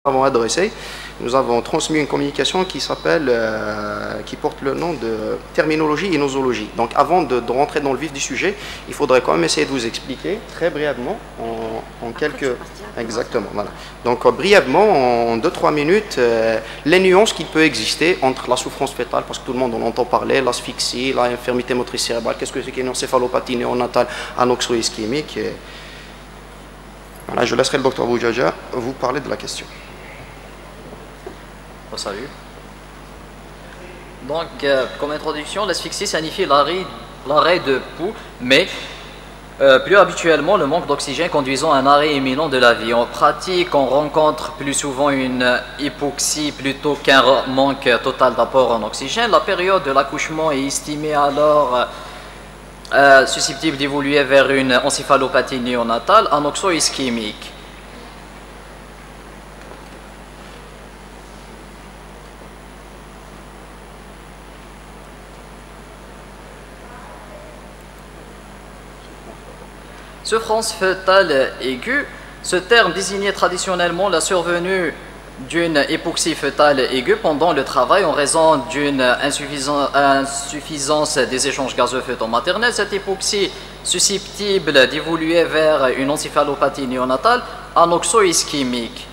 avons adressé, nous avons transmis une communication qui s'appelle, qui porte le nom de terminologie et nosologie. Donc avant de rentrer dans le vif du sujet, il faudrait quand même essayer de vous expliquer très brièvement, en quelques... Exactement, voilà. Donc brièvement, en 2-3 minutes, les nuances qu'il peut exister entre la souffrance fœtale, parce que tout le monde en entend parler, l'asphyxie, l'infirmité motrice cérébrale, qu'est-ce que c'est qu'une encéphalopathie néonatale anoxo-ischémique. Voilà, je laisserai le docteur Boujaja vous parler de la question. Oh, salut. Donc, comme introduction, l'asphyxie signifie l'arrêt de pouls, mais plus habituellement le manque d'oxygène conduisant à un arrêt imminent de la vie. En pratique, on rencontre plus souvent une hypoxie plutôt qu'un manque total d'apport en oxygène. La période de l'accouchement est estimée alors susceptible d'évoluer vers une encéphalopathie néonatale anoxo-ischémique. Souffrance fœtale aiguë, ce terme désignait traditionnellement la survenue d'une hypoxie fœtale aiguë pendant le travail en raison d'une insuffisance des échanges gazeux fœto-maternels. Cette hypoxie susceptible d'évoluer vers une encéphalopathie néonatale anoxo-ischémique,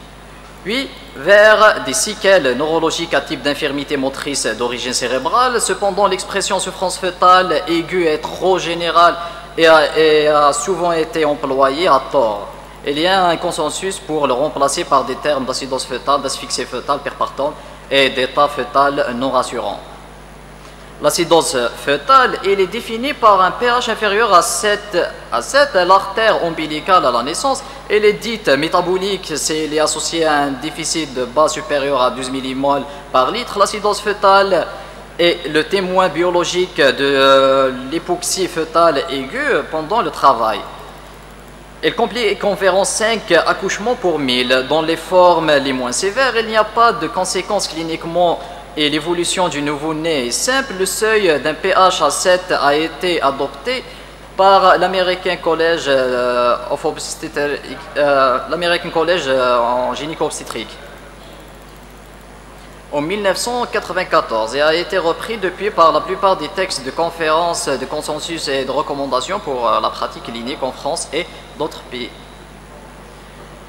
puis vers des séquelles neurologiques à type d'infirmité motrice d'origine cérébrale. Cependant, l'expression souffrance fœtale aiguë est trop générale et a souvent été employée à tort. Il y a un consensus pour le remplacer par des termes d'acidose fœtale, d'asphyxie fœtale perpartum et d'état fœtal non rassurant. L'acidose fœtale, elle est définie par un pH inférieur à 7, l'artère ombilicale à la naissance. Elle est dite métabolique si elle est associée à un déficit de base supérieur à 12 mmol par litre. L'acidose fœtale est le témoin biologique de l'hypoxie fœtale aiguë pendant le travail. Elle complique environ 5 accouchements pour 1000. Dans les formes les moins sévères, il n'y a pas de conséquences cliniquement et l'évolution du nouveau-né est simple. Le seuil d'un pH à 7 a été adopté par l'American College en gynéco-obstétrique en 1994 et a été repris depuis par la plupart des textes de conférences, de consensus et de recommandations pour la pratique clinique en France et d'autres pays.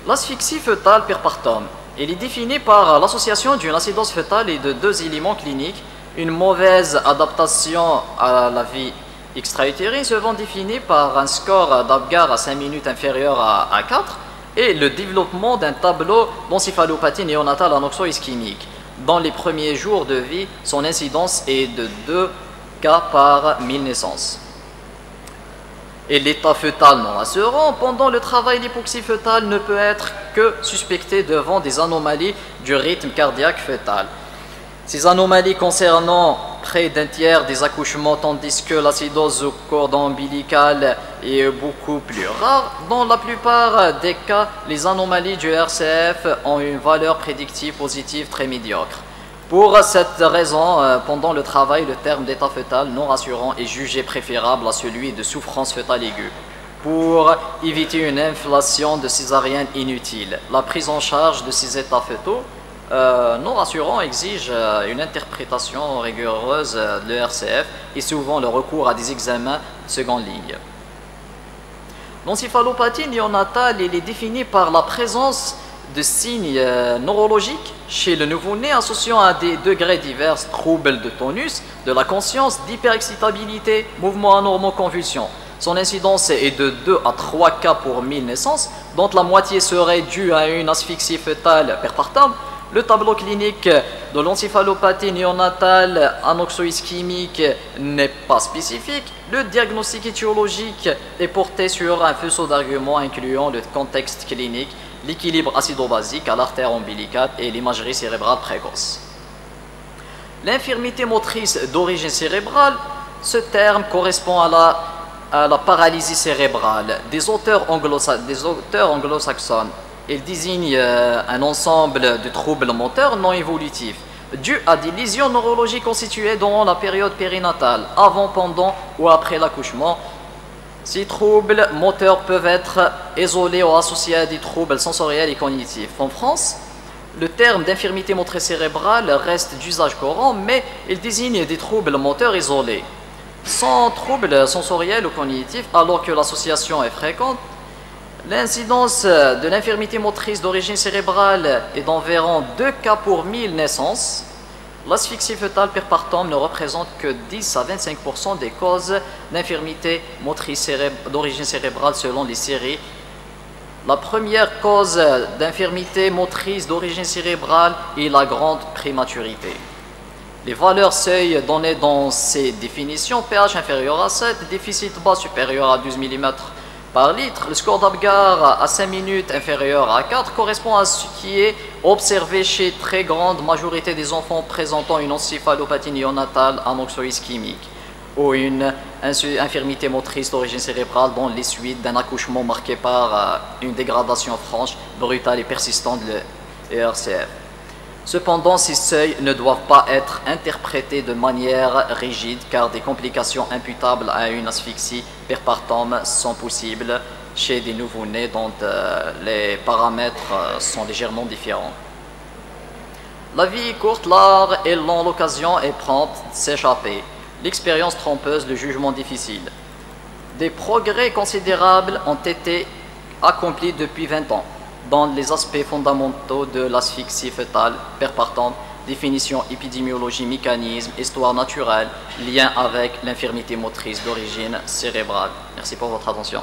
L'asphyxie fœtale perpartum, elle est définie par l'association d'une acidose fœtale et de deux éléments cliniques, une mauvaise adaptation à la vie extra-utérine, souvent définie par un score d'Apgar à 5 minutes inférieur à 4, et le développement d'un tableau d'encéphalopathie néonatale anoxo-ischémique. Dans les premiers jours de vie, son incidence est de 2 cas par 1000 naissances. Et l'état fœtal non rassurant, pendant le travail, l'hypoxie fœtale ne peut être que suspectée devant des anomalies du rythme cardiaque fœtal. Ces anomalies concernant près d'un tiers des accouchements, tandis que l'acidose au cordon ombilical est beaucoup plus rare. Dans la plupart des cas, les anomalies du RCF ont une valeur prédictive positive très médiocre. Pour cette raison, pendant le travail, le terme d'état fœtal non rassurant est jugé préférable à celui de souffrance fœtale aiguë, pour éviter une inflation de césarienne inutile. La prise en charge de ces états fœtaux non rassurant exige une interprétation rigoureuse de l'ERCF et souvent le recours à des examens de seconde ligne. L'encéphalopathie néonatale est définie par la présence de signes neurologiques chez le nouveau-né associant à des degrés divers troubles de tonus, de la conscience, d'hyperexcitabilité, mouvements anormaux, convulsions. Son incidence est de 2 à 3 cas pour 1000 naissances, dont la moitié serait due à une asphyxie fœtale perpartum. Le tableau clinique de l'encéphalopathie néonatale anoxo-ischémique n'est pas spécifique. Le diagnostic étiologique est porté sur un faisceau d'arguments incluant le contexte clinique, l'équilibre acido-basique à l'artère ombilicale et l'imagerie cérébrale précoce. L'infirmité motrice d'origine cérébrale, ce terme correspond à la paralysie cérébrale des auteurs anglo-saxons. Il désigne un ensemble de troubles moteurs non évolutifs dus à des lésions neurologiques constituées durant la période périnatale, avant, pendant ou après l'accouchement. Ces troubles moteurs peuvent être isolés ou associés à des troubles sensoriels et cognitifs. En France, Le terme d'infirmité motrice cérébrale reste d'usage courant, mais il désigne des troubles moteurs isolés, sans troubles sensoriels ou cognitifs, alors que l'association est fréquente. L'incidence de l'infirmité motrice d'origine cérébrale est d'environ 2 cas pour 1000 naissances. L'asphyxie fœtale perpartum ne représente que 10 à 25% des causes d'infirmité motrice d'origine cérébrale selon les séries. La première cause d'infirmité motrice d'origine cérébrale est la grande prématurité. Les valeurs seuil données dans ces définitions, pH inférieur à 7, déficit bas supérieur à 12 mm par litre, le score d'Apgar à 5 minutes inférieur à 4 correspond à ce qui est observé chez très grande majorité des enfants présentant une encéphalopathie néonatale anoxo-ischémique ou une infirmité motrice d'origine cérébrale dans les suites d'un accouchement marqué par une dégradation franche, brutale et persistante de l'ERCF. Cependant, ces seuils ne doivent pas être interprétés de manière rigide car des complications imputables à une asphyxie perpartum sont possibles chez des nouveau-nés dont les paramètres sont légèrement différents. La vie est courte, l'art est long, l'occasion est prompte de s'échapper. L'expérience trompeuse, le jugement difficile. Des progrès considérables ont été accomplis depuis 20 ans dans les aspects fondamentaux de l'asphyxie fœtale perpartum, définition, épidémiologie, mécanisme, histoire naturelle, lien avec l'infirmité motrice d'origine cérébrale. Merci pour votre attention.